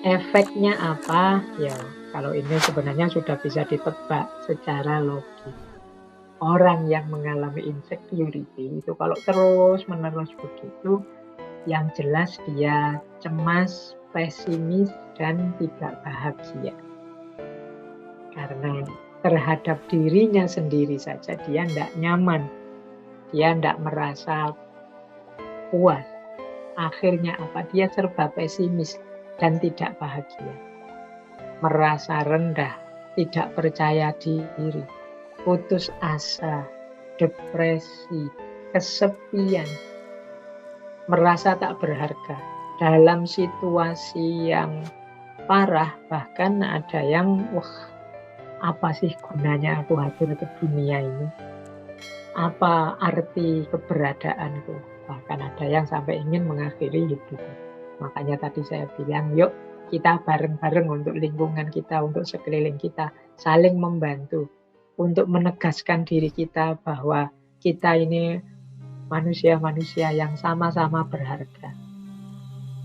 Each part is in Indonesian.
Efeknya apa? Ya, kalau ini sebenarnya sudah bisa ditebak secara logis. Orang yang mengalami insecurity itu kalau terus-menerus begitu, yang jelas dia cemas, pesimis, dan tidak bahagia. Karena terhadap dirinya sendiri saja dia tidak nyaman, dia tidak merasa puas. Akhirnya apa? Dia serba pesimis dan tidak bahagia. Merasa rendah, tidak percaya diri, putus asa, depresi, kesepian, merasa tak berharga. Dalam situasi yang parah, bahkan ada yang, apa sih gunanya aku hadir ke dunia ini? Apa arti keberadaanku? Bahkan ada yang sampai ingin mengakhiri hidup. Makanya tadi saya bilang, yuk kita bareng-bareng untuk lingkungan kita, untuk sekeliling kita, saling membantu untuk menegaskan diri kita bahwa kita ini manusia-manusia yang sama-sama berharga.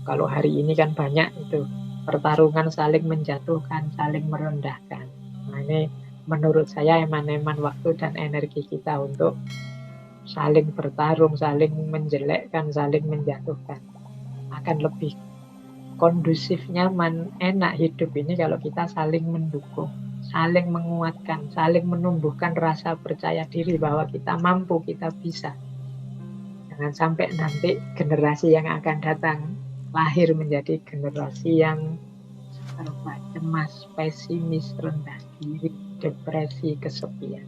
Kalau hari ini kan banyak itu pertarungan saling menjatuhkan, saling merendahkan. Nah ini menurut saya eman-eman waktu dan energi kita untuk saling bertarung, saling menjelekkan, saling menjatuhkan. Akan lebih kondusif, nyaman, enak hidup ini kalau kita saling mendukung, saling menguatkan, saling menumbuhkan rasa percaya diri bahwa kita mampu, kita bisa. Jangan sampai nanti generasi yang akan datang lahir menjadi generasi yang serba cemas, pesimis, rendah diri, depresi, kesepian.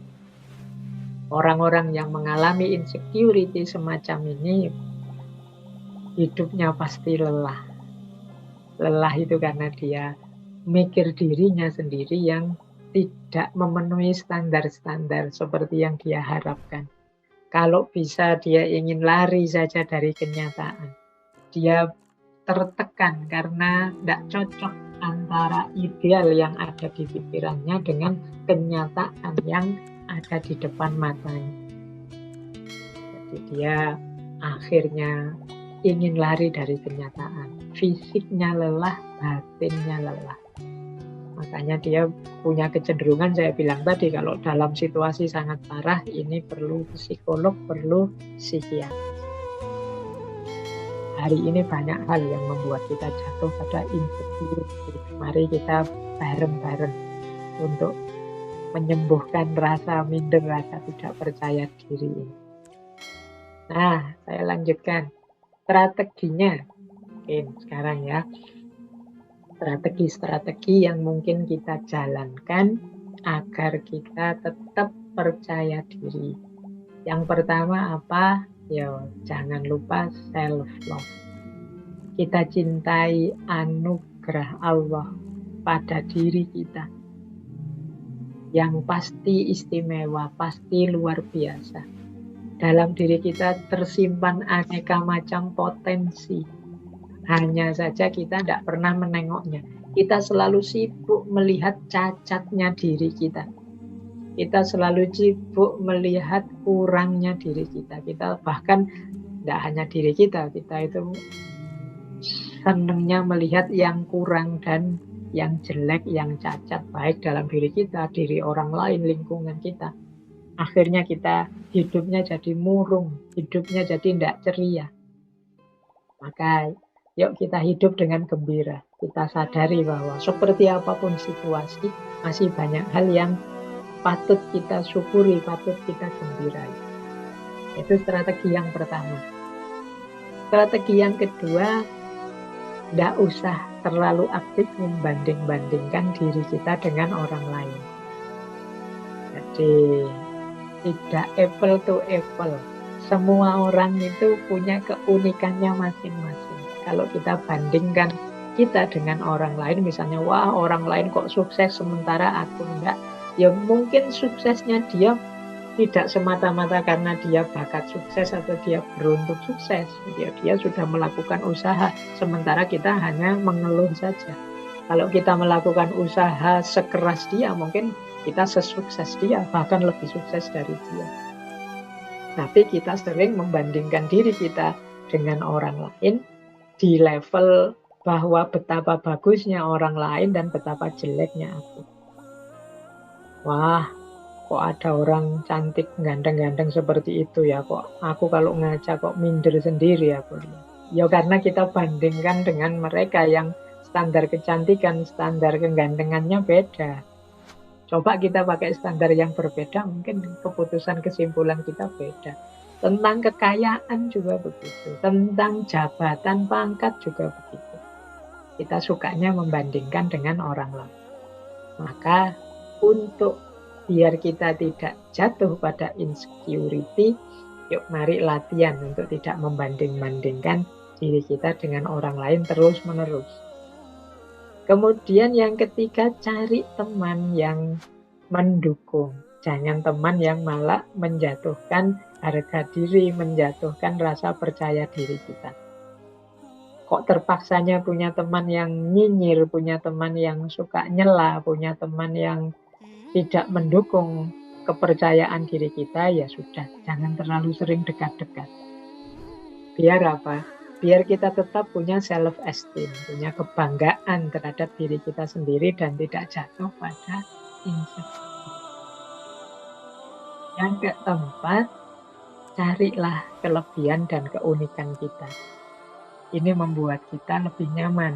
Orang-orang yang mengalami insecurity semacam ini hidupnya pasti lelah. Lelah itu karena dia mikir dirinya sendiri yang tidak memenuhi standar-standar seperti yang dia harapkan. Kalau bisa dia ingin lari saja dari kenyataan. Dia tertekan karena tidak cocok antara ideal yang ada di pikirannya dengan kenyataan yang ada di depan matanya. Jadi dia akhirnya ingin lari dari kenyataan. Fisiknya lelah, batinnya lelah. Makanya dia punya kecenderungan, saya bilang tadi, kalau dalam situasi sangat parah, ini perlu psikolog, perlu psikiater. Hari ini banyak hal yang membuat kita jatuh pada insecurity. Mari kita bareng-bareng untuk menyembuhkan rasa minder, rasa tidak percaya diri ini. Nah, saya lanjutkan. Strateginya, oke, sekarang ya. Strategi-strategi yang mungkin kita jalankan agar kita tetap percaya diri. Yang pertama apa? Ya, jangan lupa self-love. Kita cintai anugerah Allah pada diri kita. Yang pasti istimewa, pasti luar biasa. Dalam diri kita tersimpan aneka macam potensi. Hanya saja kita tidak pernah menengoknya. Kita selalu sibuk melihat cacatnya diri kita. Kita selalu sibuk melihat kurangnya diri kita. Kita bahkan tidak hanya diri kita, kita itu senangnya melihat yang kurang dan yang jelek, yang cacat, baik dalam diri kita, diri orang lain, lingkungan kita. Akhirnya kita hidupnya jadi murung, hidupnya jadi tidak ceria. Maka yuk kita hidup dengan gembira. Kita sadari bahwa seperti apapun situasi, masih banyak hal yang patut kita syukuri, patut kita gembirain. Itu strategi yang pertama. Strategi yang kedua, tidak usah terlalu aktif membanding-bandingkan diri kita dengan orang lain. Jadi tidak apple to apple. Semua orang itu punya keunikannya masing-masing. Kalau kita bandingkan kita dengan orang lain, misalnya, wah orang lain kok sukses sementara aku enggak, ya mungkin suksesnya dia tidak semata-mata karena dia bakat sukses atau dia beruntung sukses. Dia sudah melakukan usaha, sementara kita hanya mengeluh saja. Kalau kita melakukan usaha sekeras dia, mungkin kita sesukses dia, bahkan lebih sukses dari dia. Tapi kita sering membandingkan diri kita dengan orang lain di level bahwa betapa bagusnya orang lain dan betapa jeleknya aku. Wah, kok ada orang cantik ganteng-ganteng seperti itu ya, kok aku kalau ngaca kok minder sendiri aku. Ya karena kita bandingkan dengan mereka yang standar kecantikan, standar kegantengannya beda. Coba kita pakai standar yang berbeda, mungkin keputusan kesimpulan kita beda. Tentang kekayaan juga begitu, tentang jabatan pangkat juga begitu. Kita sukanya membandingkan dengan orang lain. Maka untuk biar kita tidak jatuh pada insecurity, yuk mari latihan untuk tidak membanding-bandingkan diri kita dengan orang lain terus-menerus. Kemudian yang ketiga, cari teman yang mendukung. Jangan teman yang malah menjatuhkan harga diri, menjatuhkan rasa percaya diri kita. Kok terpaksanya punya teman yang nyinyir, punya teman yang suka nyela, punya teman yang tidak mendukung kepercayaan diri kita, ya sudah, jangan terlalu sering dekat-dekat. Biar apa? Biar kita tetap punya self-esteem, punya kebanggaan terhadap diri kita sendiri dan tidak jatuh pada insecure. Yang keempat, carilah kelebihan dan keunikan kita. Ini membuat kita lebih nyaman,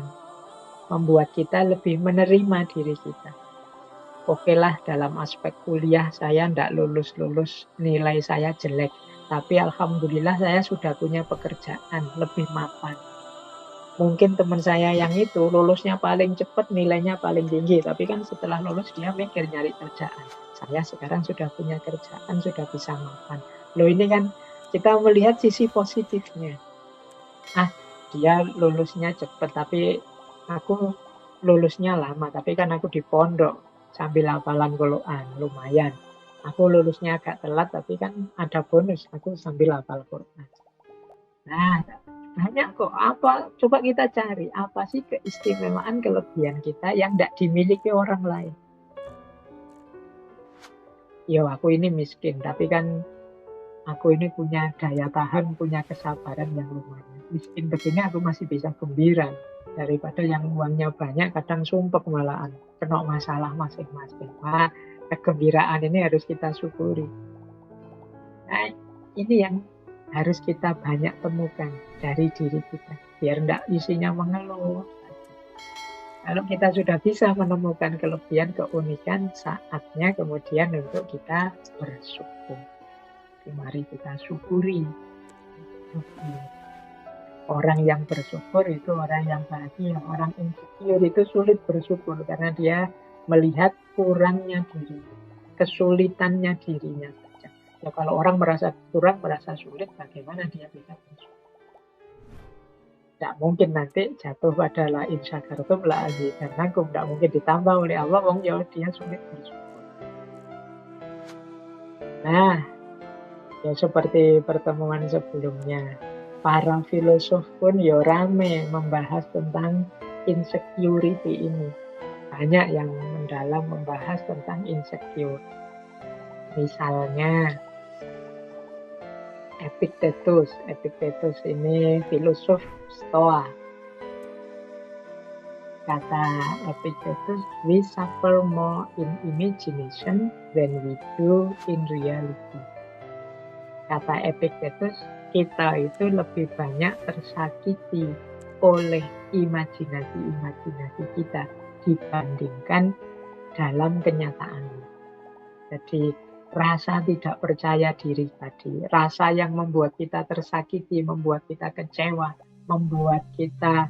membuat kita lebih menerima diri kita. Oke lah, dalam aspek kuliah saya tidak lulus-lulus, nilai saya jelek. Tapi alhamdulillah saya sudah punya pekerjaan, lebih mapan. Mungkin teman saya yang itu lulusnya paling cepat, nilainya paling tinggi. Tapi kan setelah lulus dia mikir nyari kerjaan. Saya sekarang sudah punya kerjaan, sudah bisa mapan. Loh ini kan kita melihat sisi positifnya. Dia lulusnya cepat, tapi aku lulusnya lama. Tapi kan aku di pondok. Sambil hafalan Quran, lumayan. Aku lulusnya agak telat, tapi kan ada bonus. Aku sambil hafal Quran. Nah, banyak kok. Apa? Coba kita cari. Apa sih keistimewaan, kelebihan kita yang tidak dimiliki orang lain? Yo, aku ini miskin, tapi kan aku ini punya daya tahan, punya kesabaran yang lumayan. Miskin begini aku masih bisa gembira. Daripada yang uangnya banyak, kadang sumpek malahan. Kena masalah masing-masing. Nah, kegembiraan ini harus kita syukuri. Nah, ini yang harus kita banyak temukan dari diri kita. Biar tidak isinya mengeluh. Kalau kita sudah bisa menemukan kelebihan, keunikan, saatnya kemudian untuk kita bersyukur. Mari kita syukuri. Orang yang bersyukur itu orang yang bahagia. Orang insecure itu sulit bersyukur karena dia melihat kurangnya diri, kesulitannya dirinya saja. Ya, kalau orang merasa kurang, merasa sulit, bagaimana dia bisa bersyukur? Tidak mungkin nanti jatuh pada la in syakartum la azidannakum. Tidak mungkin ditambah oleh Allah, wong ya dia sulit bersyukur. Nah, ya seperti pertemuan sebelumnya. Para filosof pun ya rame membahas tentang insecurity ini. Banyak yang mendalam membahas tentang insecure. Misalnya Epictetus. Epictetus ini filosof Stoa. Kata Epictetus, we suffer more in imagination than we do in reality. Kata Epictetus, kita itu lebih banyak tersakiti oleh imajinasi-imajinasi kita dibandingkan dalam kenyataan. Jadi rasa tidak percaya diri tadi, rasa yang membuat kita tersakiti, membuat kita kecewa, membuat kita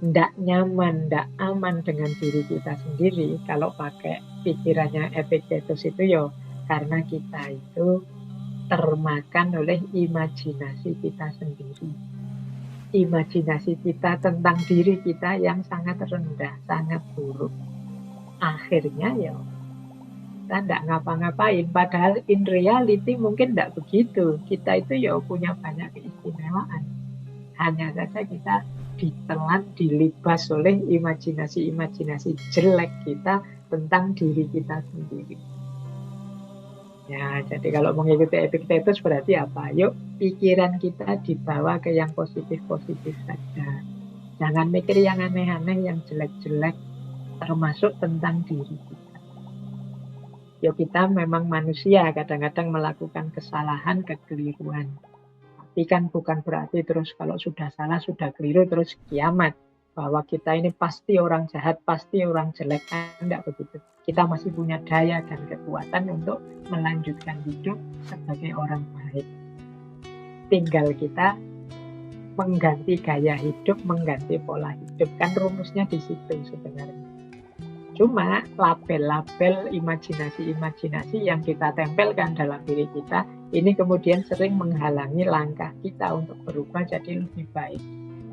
tidak nyaman, tidak aman dengan diri kita sendiri. Kalau pakai pikirannya Epictetus itu ya karena kita itu termakan oleh imajinasi kita sendiri. Imajinasi kita tentang diri kita yang sangat rendah, sangat buruk. Akhirnya ya kita tidak ngapa-ngapain. Padahal in reality mungkin tidak begitu. Kita itu ya punya banyak keistimewaan. Hanya saja kita ditelan, dilibas oleh imajinasi-imajinasi jelek kita tentang diri kita sendiri. Ya, jadi kalau mengikuti Epictetus berarti apa? Yuk, pikiran kita dibawa ke yang positif-positif saja. Jangan mikir yang aneh-aneh, yang jelek-jelek, termasuk tentang diri kita. Yuk, kita memang manusia, kadang-kadang melakukan kesalahan, kekeliruan. Tapi kan bukan berarti terus kalau sudah salah, sudah keliru, terus kiamat. Bahwa kita ini pasti orang jahat, pasti orang jelek. Tidak begitu. Kita masih punya daya dan kekuatan untuk melanjutkan hidup sebagai orang baik. Tinggal kita mengganti gaya hidup, mengganti pola hidup. Kan rumusnya di situ sebenarnya. Cuma label-label imajinasi-imajinasi yang kita tempelkan dalam diri kita, ini kemudian sering menghalangi langkah kita untuk berubah jadi lebih baik.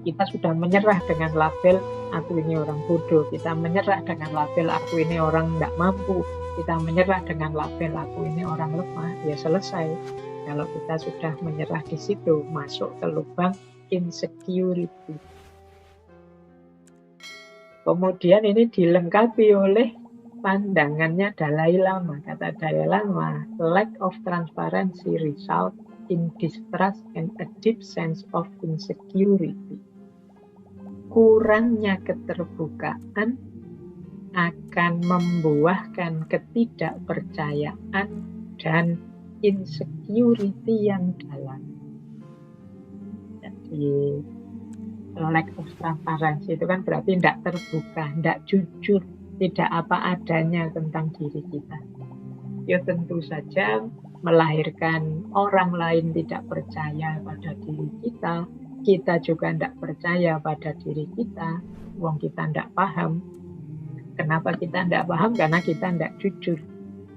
Kita sudah menyerah dengan label, aku ini orang bodoh. Kita menyerah dengan label, aku ini orang tidak mampu. Kita menyerah dengan label, aku ini orang lemah. Ya selesai. Kalau kita sudah menyerah di situ, masuk ke lubang insecurity. Kemudian ini dilengkapi oleh pandangannya Dalai Lama. Kata Dalai Lama, lack of transparency result in distrust and a deep sense of insecurity. Kurangnya keterbukaan akan membuahkan ketidakpercayaan dan insecurity yang dalam. Jadi lack of transparency itu kan berarti tidak terbuka, tidak jujur, tidak apa adanya tentang diri kita. Ya tentu saja melahirkan orang lain tidak percaya pada diri kita, kita juga tidak percaya pada diri kita, wong kita tidak paham. Kenapa kita tidak paham? Karena kita tidak jujur.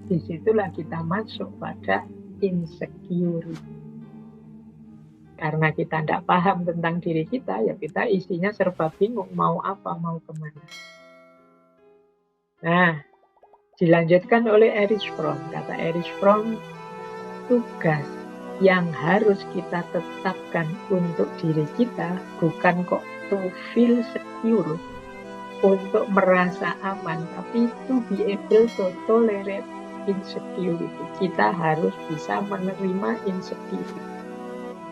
Disitulah kita masuk pada insecurity. Karena kita tidak paham tentang diri kita, ya kita isinya serba bingung, mau apa, mau kemana. Nah, dilanjutkan oleh Erich Fromm. Kata Erich Fromm, tugas yang harus kita tetapkan untuk diri kita bukan kok to feel secure, untuk merasa aman, tapi to be able to tolerate insecurity. Kita harus bisa menerima insecurity.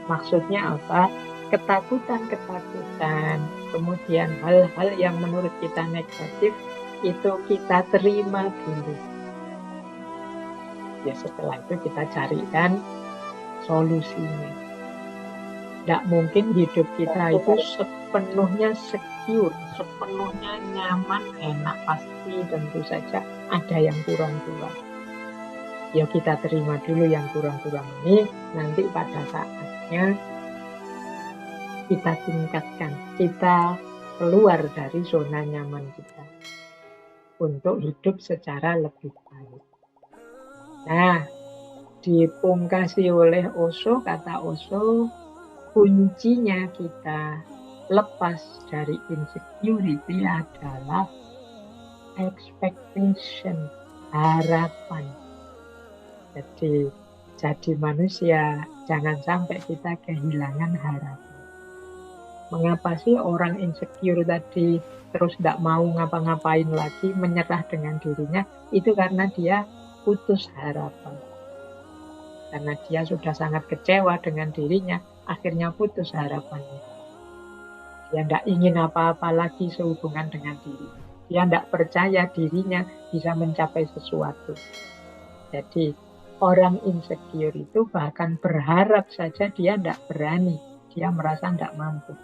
Maksudnya apa? Ketakutan-ketakutan, kemudian hal-hal yang menurut kita negatif, itu kita terima dulu. Ya setelah itu kita carikan solusinya. Tidak mungkin hidup kita itu sepenuhnya secure, sepenuhnya nyaman, enak. Pasti tentu saja ada yang kurang-kurang. Ya kita terima dulu yang kurang-kurang ini, nanti pada saatnya kita tingkatkan, kita keluar dari zona nyaman kita untuk hidup secara lebih baik. Nah, dipungkasi oleh Osho, kata Osho, kuncinya kita lepas dari insecurity adalah expectation, harapan. Jadi manusia, jangan sampai kita kehilangan harapan. Mengapa sih orang insecure tadi terus tidak mau ngapa-ngapain lagi, menyerah dengan dirinya? Itu karena dia putus harapan. Karena dia sudah sangat kecewa dengan dirinya, akhirnya putus harapannya. Dia tidak ingin apa-apa lagi sehubungan dengan diri. Dia tidak percaya dirinya bisa mencapai sesuatu. Jadi orang insecure itu bahkan berharap saja dia tidak berani. Dia merasa tidak mampu.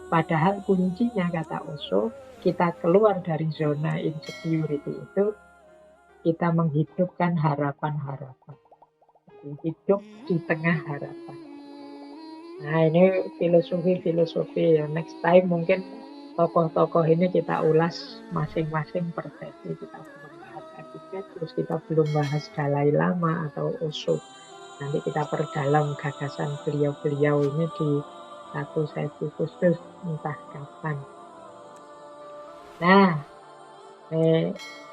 Padahal kuncinya, kata Osho, kita keluar dari zona insecurity itu, kita menghidupkan harapan-harapan. Hidup di tengah harapan. Nah ini filosofi-filosofi ya. Next time mungkin tokoh-tokoh ini kita ulas masing-masing persepsi. Kita belum bahas Epictetus, kita belum bahas Dalai Lama atau Osho. Nanti kita perdalam gagasan beliau-beliau ini di satu sesi khusus entah kapan. Nah,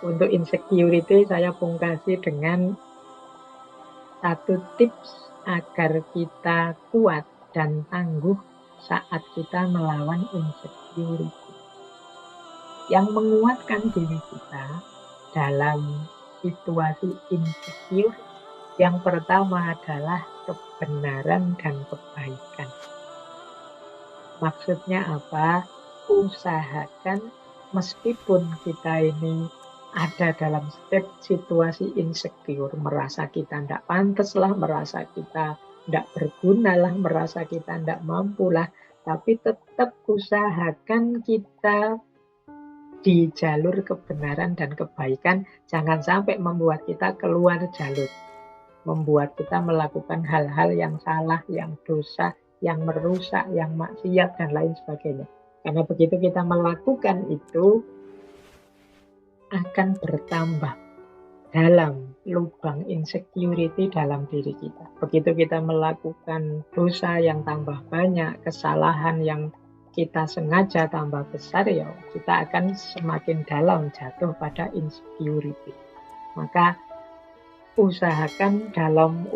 untuk insecurity saya pungkasi dengan satu tips agar kita kuat dan tangguh saat kita melawan insecurity. Yang menguatkan diri kita dalam situasi insecure Yang pertama adalah kebenaran dan kebaikan. Maksudnya apa? Usahakan meskipun kita ini ada dalam situasi insecure, merasa kita tidak pantas lah, merasa kita tidak berguna lah, merasa kita tidak mampu lah, tapi tetap usahakan kita di jalur kebenaran dan kebaikan, jangan sampai membuat kita keluar jalur, membuat kita melakukan hal-hal yang salah, yang dosa, yang merusak, yang maksiat, dan lain sebagainya. Karena begitu kita melakukan itu, akan bertambah dalam lubang insecurity dalam diri kita. Begitu kita melakukan dosa yang tambah banyak, kesalahan yang kita sengaja tambah besar, ya kita akan semakin dalam jatuh pada insecurity. Maka usahakan dalam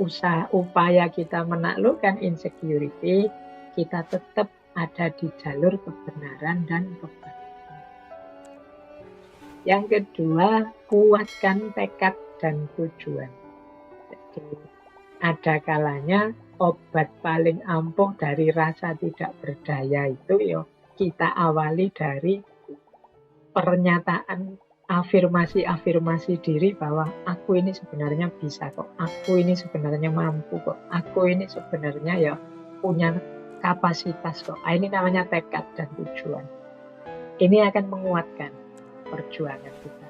upaya kita menaklukkan insecurity, kita tetap ada di jalur kebenaran dan kebaikan. Yang kedua, kuatkan tekad dan tujuan. Jadi, ada kalanya obat paling ampuh dari rasa tidak berdaya itu ya kita awali dari pernyataan afirmasi diri bahwa aku ini sebenarnya bisa kok, aku ini sebenarnya mampu kok, aku ini sebenarnya ya punya kapasitas kok. Ini namanya tekad dan tujuan. Ini akan menguatkan perjuangan kita.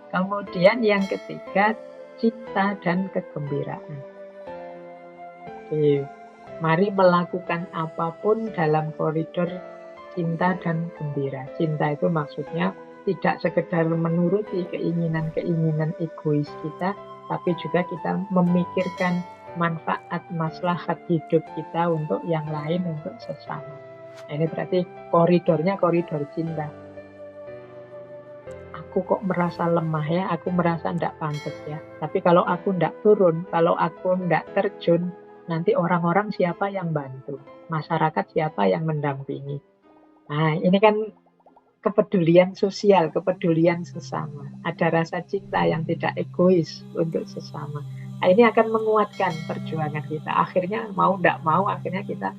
Kemudian yang ketiga, cinta dan kegembiraan. Jadi, mari melakukan apapun dalam koridor cinta dan gembira. Cinta itu maksudnya tidak sekedar menuruti keinginan-keinginan egois kita, tapi juga kita memikirkan manfaat maslahat hidup kita untuk yang lain, untuk sesama. Ini berarti koridornya koridor cinta. Aku kok merasa lemah ya, aku merasa tidak pantas ya. Tapi kalau aku tidak turun, kalau aku tidak terjun, nanti orang-orang siapa yang bantu? Masyarakat siapa yang mendampingi? Nah, ini kan kepedulian sosial, kepedulian sesama. Ada rasa cinta yang tidak egois untuk sesama. Nah, ini akan menguatkan perjuangan kita. Akhirnya mau tidak mau, akhirnya kita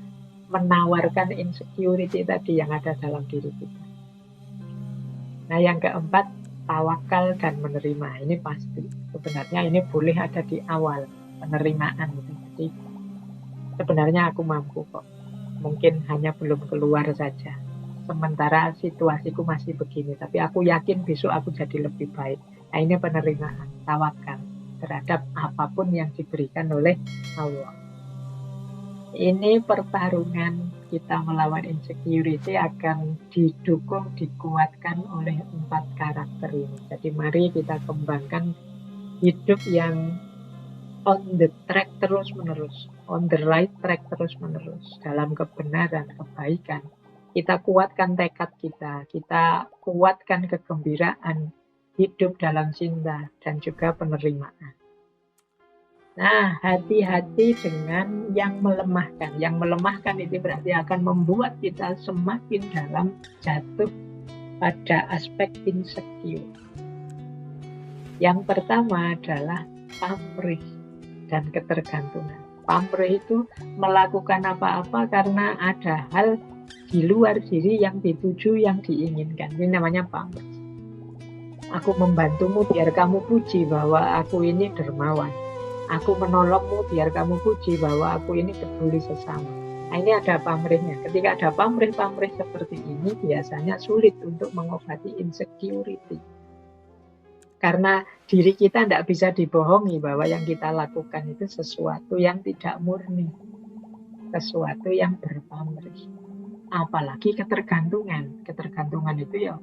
menawarkan insecurity tadi yang ada dalam diri kita. Nah, yang keempat, tawakal dan menerima. Ini pasti. Sebenarnya ini boleh ada di awal penerimaan. Jadi, sebenarnya aku mampu kok. Mungkin hanya belum keluar saja. Sementara situasiku masih begini, tapi aku yakin besok aku jadi lebih baik. Nah, ini penerimaan, tawakal terhadap apapun yang diberikan oleh Allah. Ini pertarungan kita melawan insecurity akan didukung, dikuatkan oleh 4 karakter ini. Jadi mari kita kembangkan hidup yang on the track terus-menerus, on the right track terus-menerus, dalam kebenaran, kebaikan. Kita kuatkan tekad kita kuatkan kegembiraan, hidup dalam cinta, dan juga penerimaan. Nah, hati-hati dengan yang melemahkan. Yang melemahkan itu berarti akan membuat kita semakin dalam jatuh pada aspek insecure. Yang pertama adalah pamrih dan ketergantungan. Pamrih itu melakukan apa-apa karena ada hal di luar diri yang dituju, yang diinginkan. Ini namanya pamrih. Aku membantumu biar kamu puji bahwa aku ini dermawan. Aku menolongmu biar kamu puji bahwa aku ini peduli sesama. Nah, ini ada pamrihnya. Ketika ada pamrih-pamrih seperti ini, biasanya sulit untuk mengobati insecurity. Karena diri kita tidak bisa dibohongi bahwa yang kita lakukan itu sesuatu yang tidak murni. Sesuatu yang berpamrih. Apalagi ketergantungan. Ketergantungan itu ya,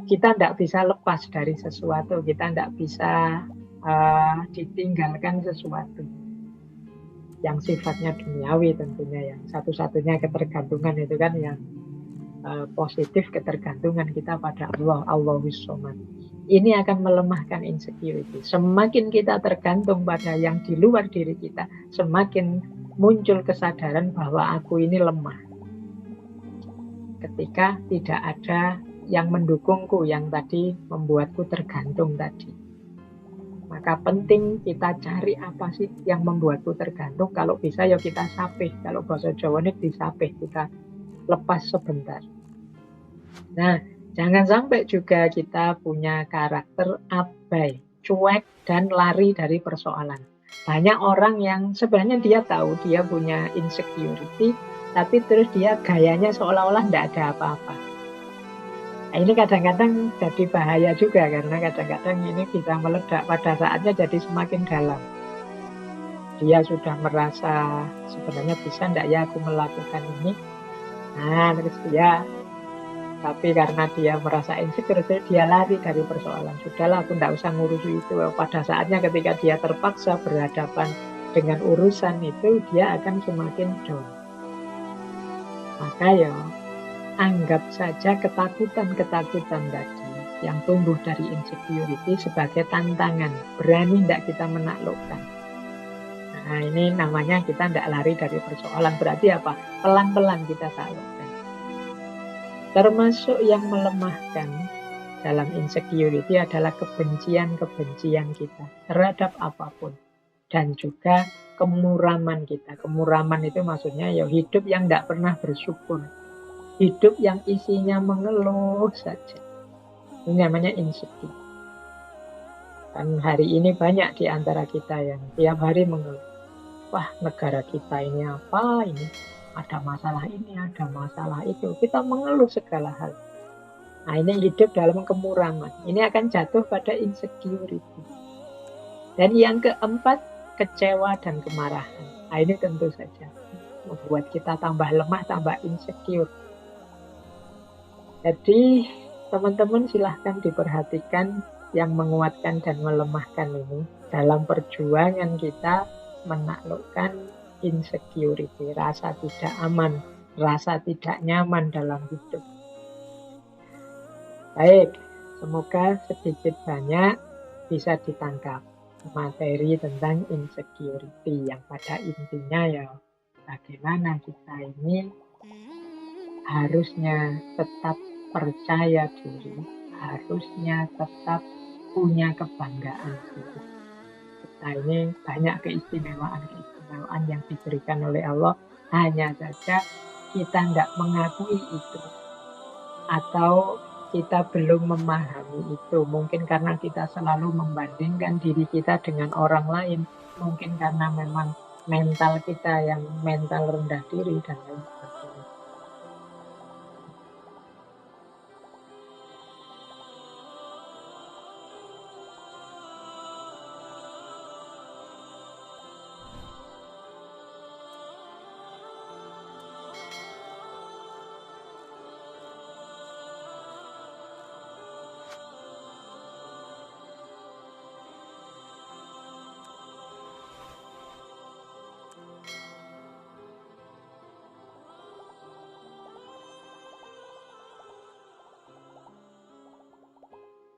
kita tidak bisa lepas dari sesuatu. Kita tidak bisa ditinggalkan sesuatu yang sifatnya duniawi tentunya. Yang satu-satunya ketergantungan itu kan yang positif, ketergantungan kita pada Allah, Allahus Somad. Ini akan melemahkan insecurity. Semakin kita tergantung pada yang di luar diri kita, semakin muncul kesadaran bahwa aku ini lemah. Ketika tidak ada yang mendukungku, yang tadi membuatku tergantung tadi. Maka penting kita cari apa sih yang membuatku tergantung. Kalau bisa ya kita sapih. Kalau bahasa Jawa ini disapih, kita lepas sebentar. Nah, jangan sampai juga kita punya karakter abai, cuek, dan lari dari persoalan. Banyak orang yang sebenarnya dia tahu dia punya insecurity, tapi terus dia gayanya seolah-olah tidak ada apa-apa. Nah, ini kadang-kadang jadi bahaya juga, karena kadang-kadang ini bisa meledak pada saatnya jadi semakin dalam. Dia sudah merasa sebenarnya bisa tidak ya aku melakukan ini. Nah, terus dia, tapi karena dia merasa insecure, dia lari dari persoalan. Sudahlah, aku tidak usah ngurusi itu. Pada saatnya ketika dia terpaksa berhadapan dengan urusan itu, dia akan semakin down. Maka ya, anggap saja ketakutan-ketakutan tadi yang tumbuh dari insecurity sebagai tantangan. Berani tidak kita menaklukkan. Nah, ini namanya kita tidak lari dari persoalan. Berarti apa? Pelan-pelan kita taklukkan. Termasuk yang melemahkan dalam insecurity adalah kebencian-kebencian kita terhadap apapun. Dan juga kemuraman kita. Kemuraman itu maksudnya ya hidup yang tidak pernah bersyukur. Hidup yang isinya mengeluh saja. Ini namanya insecure. Dan hari ini banyak di antara kita yang tiap hari mengeluh. Wah, negara kita ini apa ini? Ada masalah ini, ada masalah itu. Kita mengeluh segala hal. Nah, ini hidup dalam kemuraman. Ini akan jatuh pada insecurity. Dan yang keempat, kecewa dan kemarahan. Nah, ini tentu saja membuat kita tambah lemah, tambah insecure. Jadi, teman-teman silahkan diperhatikan yang menguatkan dan melemahkan ini dalam perjuangan kita menaklukkan insecurity, rasa tidak aman, rasa tidak nyaman dalam hidup. Baik, semoga sedikit banyak bisa ditangkap materi tentang insecurity yang pada intinya ya bagaimana kita ini harusnya tetap percaya diri, harusnya tetap punya kebanggaan diri. Kita ini banyak keistimewaan yang diberikan oleh Allah, hanya saja kita tidak mengakui itu atau kita belum memahami itu. Mungkin karena kita selalu membandingkan diri kita dengan orang lain, mungkin karena memang mental kita yang mental rendah diri dan lain.